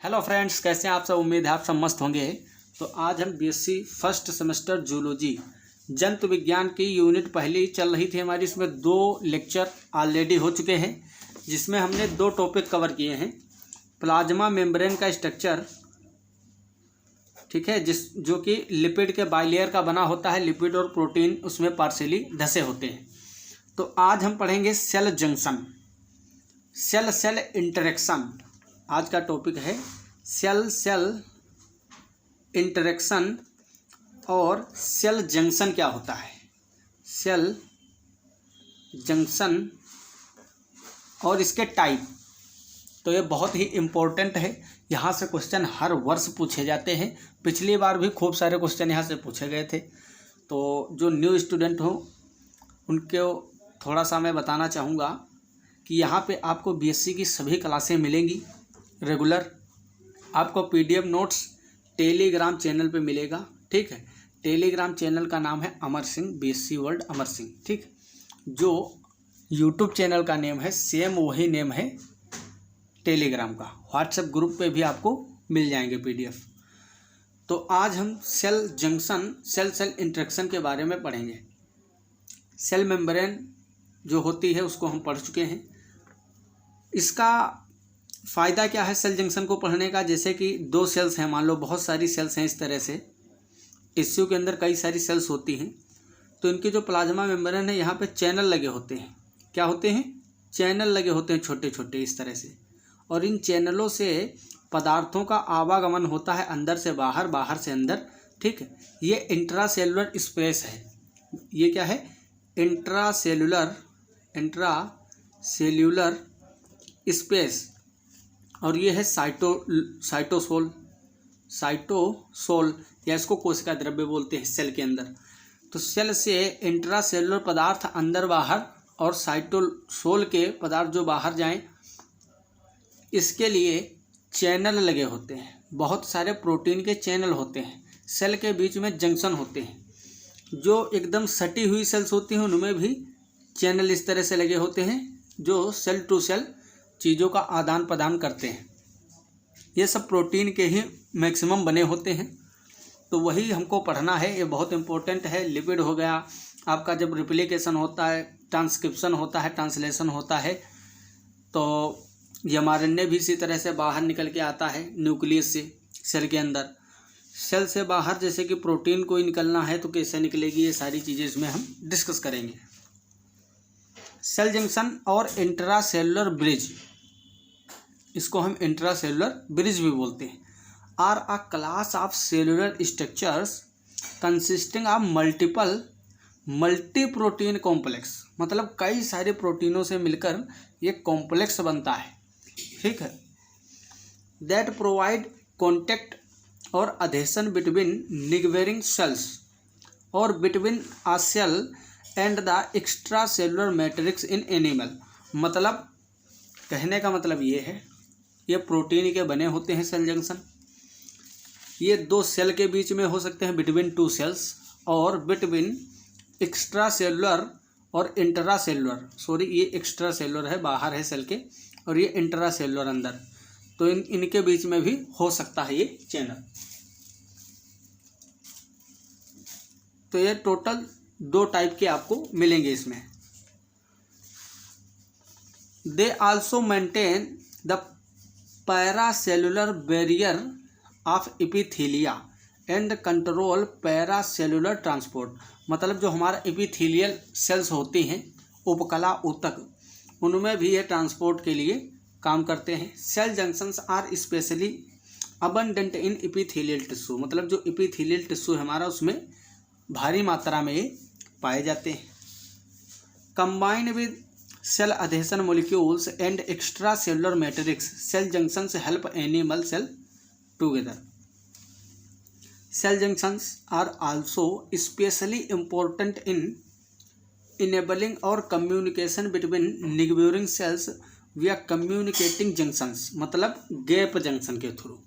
Hello friends, कैसे हैं आप सब। उम्मीद है आप सब मस्त होंगे। तो आज हम बीएससी फर्स्ट सेमेस्टर जूलॉजी जंतु विज्ञान की यूनिट पहली चल रही थी हमारी। इसमें 2 लेक्चर ऑलरेडी हो चुके हैं, जिसमें हमने 2 टॉपिक कवर किए हैं। प्लाज्मा मेम्ब्रेन का स्ट्रक्चर, ठीक है, जो कि लिपिड के बाइलेयर का बना होता है। लिपिड और प्रोटीन उसमें पार्शियली धसे होते हैं। तो आज हम पढ़ेंगे cell junction, cell cell interaction. आज का टॉपिक है सेल सेल इंटरेक्शन और सेल जंक्शन क्या होता है, सेल जंक्शन और इसके टाइप। तो ये बहुत ही इम्पोर्टेंट है। यहाँ से क्वेश्चन हर वर्ष पूछे जाते हैं। पिछली बार भी खूब सारे क्वेश्चन यहाँ से पूछे गए थे। तो जो न्यू स्टूडेंट हो उनको थोड़ा सा मैं बताना चाहूँगा कि यहाँ पे आपको बीएससी की सभी क्लासें मिलेंगी रेगुलर। आपको पीडीएफ नोट्स टेलीग्राम चैनल पे मिलेगा, ठीक है। टेलीग्राम चैनल का नाम है अमर सिंह, बीएससी वर्ल्ड अमर सिंह, ठीक। जो यूट्यूब चैनल का नेम है सेम वही नेम है टेलीग्राम का। व्हाट्सएप ग्रुप पे भी आपको मिल जाएंगे पीडीएफ। तो आज हम cell junction, cell cell interaction के बारे में पढ़ेंगे। सेल मेम्ब्रेन जो होती है उसको हम पढ़ चुके हैं। इसका फ़ायदा क्या है सेल जंक्शन को पढ़ने का। जैसे कि 2 सेल्स हैं, मान लो बहुत सारी सेल्स हैं। इस तरह से टिश्यू के अंदर कई सारी सेल्स होती हैं। तो इनके जो प्लाज्मा मेम्ब्रेन है, यहाँ पे चैनल लगे होते हैं। क्या होते हैं? चैनल लगे होते हैं छोटे छोटे इस तरह से। और इन चैनलों से पदार्थों का आवागमन होता है, अंदर से बाहर, बाहर से अंदर, ठीक है। ये इंट्रासेलुलर स्पेस है। ये क्या है? Intracellular space. और ये है साइटोसोल या इसको कोशिका द्रव्य बोलते हैं सेल के अंदर। तो सेल से इंट्रासेलुलर पदार्थ अंदर बाहर और साइटोसोल के पदार्थ जो बाहर जाएं, इसके लिए चैनल लगे होते हैं। बहुत सारे प्रोटीन के चैनल होते हैं। सेल के बीच में जंक्शन होते हैं। जो एकदम सटी हुई सेल्स होती हैं उनमें भी चैनल इस तरह से लगे होते हैं, जो सेल टू सेल चीज़ों का आदान प्रदान करते हैं। ये सब प्रोटीन के ही मैक्सिमम बने होते हैं। तो वही हमको पढ़ना है, ये बहुत इम्पोर्टेंट है। लिपिड हो गया आपका, जब रिप्लिकेशन होता है, ट्रांसक्रिप्शन होता है, ट्रांसलेशन होता है, तो एमआरएनए भी इसी तरह से बाहर निकल के आता है न्यूक्लियस से सेल के अंदर। सेल से बाहर जैसे कि प्रोटीन को निकलना है तो कैसे निकलेगी, ये सारी चीज़ें इसमें हम डिस्कस करेंगे। सेल जंक्शन और इंट्रासेलुलर ब्रिज, इसको हम इंट्रासेलुलर ब्रिज भी बोलते हैं, are a class of cellular structures consisting of multi protein complex. मतलब कई सारे प्रोटीनों से मिलकर ये कॉम्प्लेक्स बनता है, ठीक है। दैट प्रोवाइड कॉन्टेक्ट और अधेशन बिटवीन निगवेरिंग सेल्स और between a cell and the extracellular matrix in animal. मतलब कहने का मतलब ये है, ये प्रोटीन के बने होते हैं सेल जंक्शन। ये 2 सेल के बीच में हो सकते हैं, बिटवीन 2 सेल्स, और बिटवीन एक्स्ट्रा सेलुलर और इंट्रा सेलुलर। सॉरी, ये एक्स्ट्रा सेलुलर है, बाहर है सेल के, और ये इंट्रा सेलुलर अंदर। तो इनके बीच में भी हो सकता है ये चैनल। तो ये टोटल 2 टाइप के आपको मिलेंगे इसमें। They also maintain the paracellular barrier of epithelia and control paracellular transport. मतलब जो हमारा एपिथेलियल सेल्स होती हैं, उपकला ऊतक, उनमें भी ये ट्रांसपोर्ट के लिए काम करते हैं। Cell junctions are specially abundant in epithelial tissue. मतलब जो एपिथेलियल टिश्यू है हमारा, उसमें भारी मात्रा में ये पाए जाते हैं। Combined with cell adhesion molecules and extracellular matrix, cell junctions help animal cell together. Cell junctions are also especially important in enabling और communication between neighbouring cells via communicating junctions. मतलब गैप जंक्शन के through.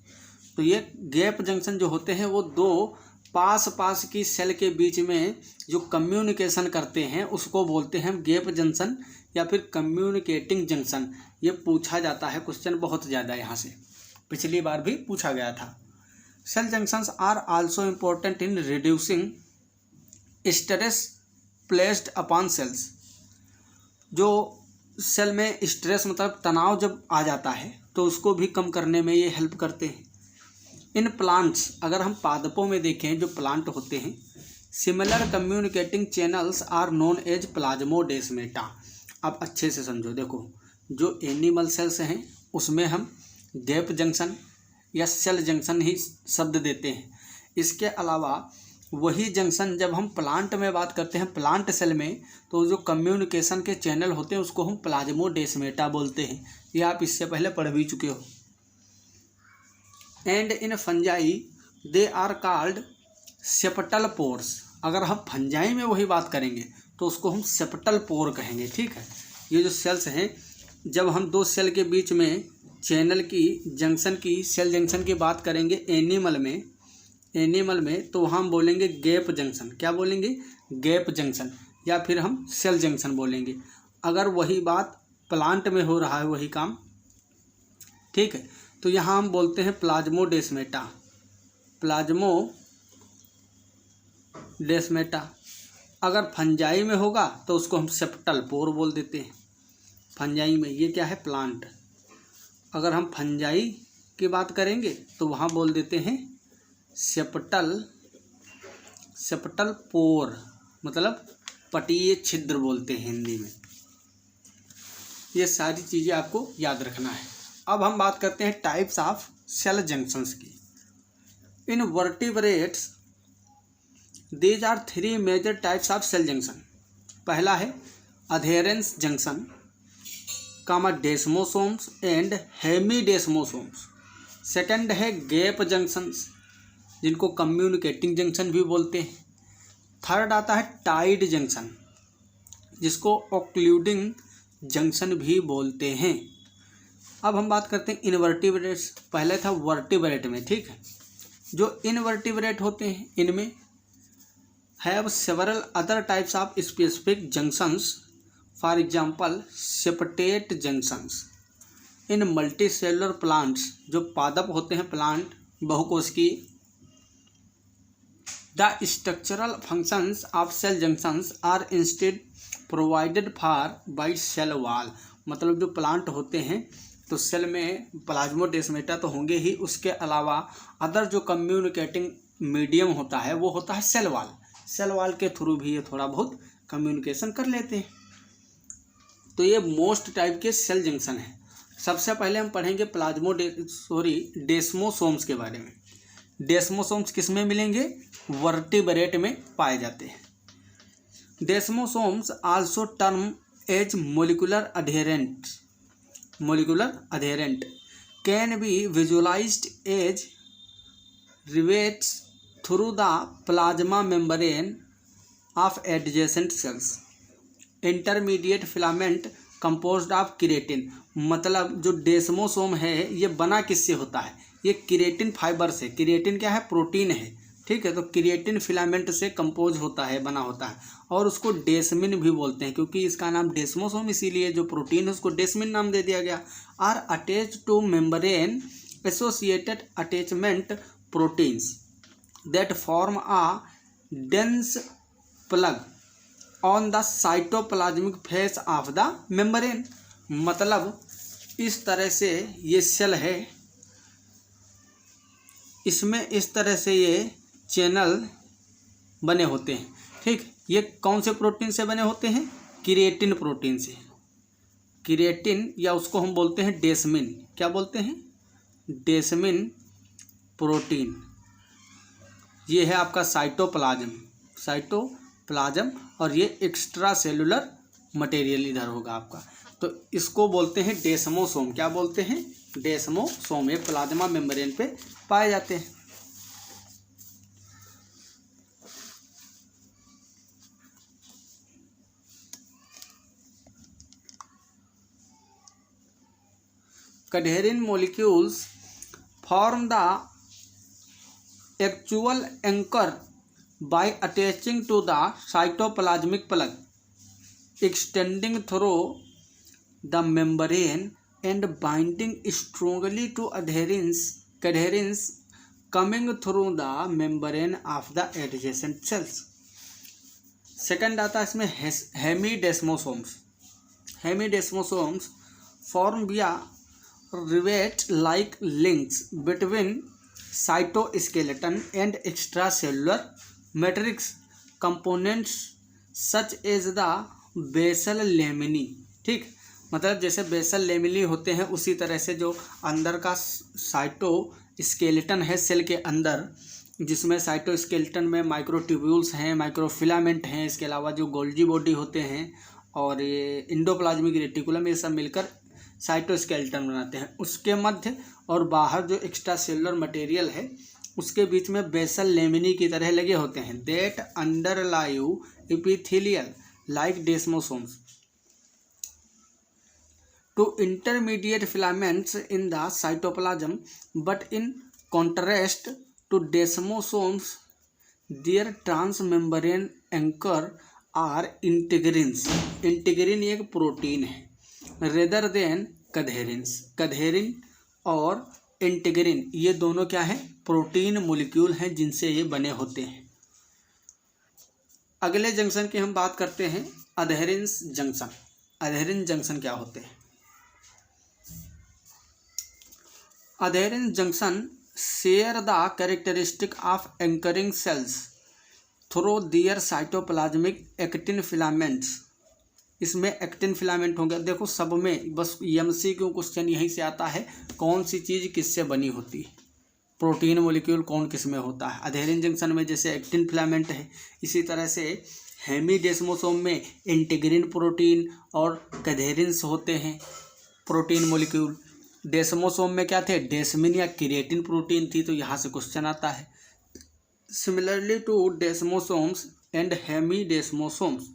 तो ये gap junction जो होते हैं वो 2 पास की सेल के बीच में जो कम्युनिकेशन करते हैं उसको बोलते हैं गैप जंक्शन या फिर कम्युनिकेटिंग जंक्शन। ये पूछा जाता है क्वेश्चन बहुत ज़्यादा यहाँ से। पिछली बार भी पूछा गया था। Cell junctions are also important in reducing stress placed upon cells. जो सेल में स्ट्रेस मतलब तनाव जब आ जाता है तो उसको भी कम करने में ये हेल्प करते हैं। इन प्लांट्स, अगर हम पादपों में देखें जो प्लांट होते हैं, similar communicating channels are known as plasmodesmata. अब अच्छे से समझो, देखो जो एनिमल सेल्स हैं उसमें हम गैप जंक्शन या सेल जंक्शन ही शब्द देते हैं। इसके अलावा वही जंक्शन जब हम प्लांट में बात करते हैं, प्लांट सेल में, तो जो कम्युनिकेशन के चैनल होते हैं उसको हम प्लाज्मोडेस्माटा बोलते हैं। ये आप इससे पहले पढ़ भी चुके हो। And in fungi they are called septal pores. अगर हम फंजाई में वही बात करेंगे तो उसको हम सेप्टल पोर कहेंगे, ठीक है। ये जो सेल्स हैं, जब हम दो सेल के बीच में चैनल की जंक्शन की, सेल जंक्शन की बात करेंगे एनिमल में तो वहाँ हम बोलेंगे गैप जंक्शन। क्या बोलेंगे? गैप जंक्शन, या फिर हम सेल जंक्शन बोलेंगे। अगर वही बात प्लांट में हो रहा है वही काम, ठीक है, तो यहाँ हम बोलते हैं प्लाज्मोडेस्माटा। प्लाज्मोडेस्माटा। अगर फंजाई में होगा तो उसको हम सेप्टल पोर बोल देते हैं। फंजाई में ये क्या है? प्लांट। अगर हम फंजाई की बात करेंगे तो वहाँ बोल देते हैं सेप्टल पोर, मतलब पटीय छिद्र बोलते हैं हिंदी में। ये सारी चीज़ें आपको याद रखना है। अब हम बात करते हैं टाइप्स ऑफ सेल जंक्शंस की। In vertebrates these are 3 major types of cell junction. पहला है adherens junction, desmosomes and hemidesmosomes. Second है गैप जंक्शंस, जिनको कम्युनिकेटिंग जंक्शन भी बोलते हैं। थर्ड आता है टाइड जंक्शन, जिसको ऑक्लूडिंग जंक्शन भी बोलते हैं। अब हम बात करते हैं इनवर्टिब्रेट्स। पहले था वर्टिब्रेट में, ठीक है। जो इनवर्टिब्रेट होते हैं इनमें have several other types of specific junctions, for example septate junctions. In multicellular plants, जो पादप होते हैं प्लांट बहुकोशिकीय, the structural functions of cell junctions are instead provided for by cell wall. मतलब जो प्लांट होते हैं तो सेल में प्लाज्मोडेस्माटा तो होंगे ही, उसके अलावा अदर जो कम्युनिकेटिंग मीडियम होता है वो होता है सेल वॉल। सेल वॉल के थ्रू भी ये थोड़ा बहुत कम्युनिकेशन कर लेते हैं। तो ये मोस्ट टाइप के सेल जंक्शन है। सबसे पहले हम पढ़ेंगे डेस्मोसोम्स के बारे में। डेस्मोसोम्स किस में मिलेंगे? वर्टिब्रेट में पाए जाते हैं। Desmosomes also term as molecular adherent can be visualised as rivets through the plasma membrane of adjacent cells. Intermediate filament composed of keratin. मतलब जो डेस्मोसोम है ये बना किससे होता है? ये किरेटिन फाइबर से। किरेटिन क्या है? प्रोटीन है, ठीक है। तो किरेटिन फिलामेंट से कंपोज होता है, बना होता है, और उसको डेस्मिन भी बोलते हैं, क्योंकि इसका नाम डेस्मोसोम इसीलिए जो प्रोटीन है उसको डेस्मिन नाम दे दिया गया। Are attached to membrane associated attachment proteins that form a dense plug on the cytoplasmic face of the membrane. मतलब इस तरह से ये सेल है, इसमें इस तरह से ये चैनल बने होते हैं, ठीक। ये कौन से प्रोटीन से बने होते हैं? किरेटिन प्रोटीन से। किरेटिन, या उसको हम बोलते हैं डेस्मिन। क्या बोलते हैं? Desmin protein. ये है आपका साइटोप्लाज्म, और ये एक्स्ट्रा सेलुलर मटेरियल इधर होगा आपका। तो इसको बोलते हैं डेस्मोसोम। क्या बोलते हैं? डेस्मोसोम। ये प्लाज्मा मेम्ब्रेन पे पाए जाते हैं। cadherin molecules form the actual anchor by attaching to the cytoplasmic plug, extending through the membrane and binding strongly to adherents coming through the membrane of the adjacent cells. Second आता है इसमें हेमीडेस्मोसोम्स. हेमीडेस्मोसोम्स form via rivet-like links between cytoskeleton and extracellular matrix components such as the basal laminae. ठीक, मतलब जैसे basal लेमिनी होते हैं उसी तरह से जो अंदर का साइटोस्केलेटन है सेल के अंदर, जिसमें साइटोस्केलेटन में माइक्रोट्यूब्यूल्स हैं, माइक्रोफिलामेंट हैं, इसके अलावा जो गोल्जी बॉडी होते हैं और ये इंडोप्लाज्मिक रेटिकुलम, ये सब मिलकर साइटोस्केलेटन बनाते हैं. उसके मध्य और बाहर जो एक्स्ट्रा सेलुलर मटेरियल है उसके बीच में बेसल लेमिनी की तरह लगे होते हैं. That underlie epithelial like desmosomes to intermediate filaments in the cytoplasm, but in contrast to desmosomes, their transmembrane anchor are integrins. Integrin एक प्रोटीन है, rather than cadherins. cadherin और इंटीग्रिन ये दोनों क्या है, प्रोटीन मोलिक्यूल हैं जिनसे ये बने होते हैं. अगले जंक्शन की हम बात करते हैं, अधेरेंस जंक्शन. अधेरेंस जंक्शन क्या होते हैं? Adherence junction share the characteristic of anchoring cells through their cytoplasmic actin filaments. इसमें एक्टिन फिलामेंट होंगे. देखो सब में बस MCQ क्वेश्चन यहीं से आता है, कौन सी चीज़ किससे बनी होती है, प्रोटीन मोलिक्यूल कौन किस में होता है. अधेरेंस जंक्शन में जैसे एक्टिन फिलामेंट है, इसी तरह से हेमीडेस्मोसोम में इंटीग्रिन प्रोटीन और कैधेरिन्स होते हैं प्रोटीन मोलिक्यूल. डेस्मोसोम में क्या थे, डेस्मिन या क्रिएटिन प्रोटीन थी, तो यहाँ से क्वेश्चन आता है. Similarly to desmosomes and hemidesmosomes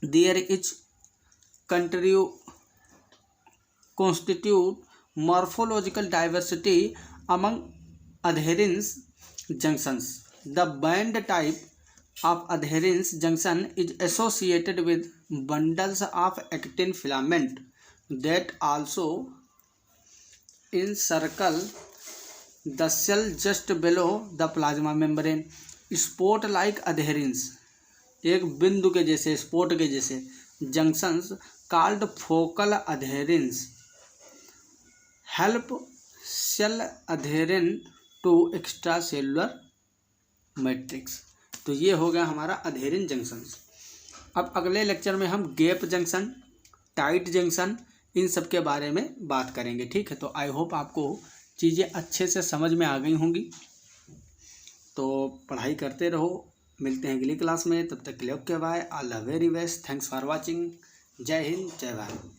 there is constitute morphological diversity among adherence junctions. The band type of adherence junction is associated with bundles of actin filament that also encircle the cell just below the plasma membrane. Spot like adherens, एक बिंदु के जैसे, spot के जैसे junctions called focal adherens help cell adhere to extracellular matrix. तो ये हो गया हमारा अधेरेंस जंक्शंस. अब अगले लेक्चर में हम गैप जंक्शन, टाइट जंक्शन, इन सब के बारे में बात करेंगे. ठीक है, तो आई होप आपको चीज़ें अच्छे से समझ में आ गई होंगी. तो पढ़ाई करते रहो, मिलते हैं अगली क्लास में. तब तक के लिए okay bye, all the very best, thanks for watching. Jai Hind, जय भारत.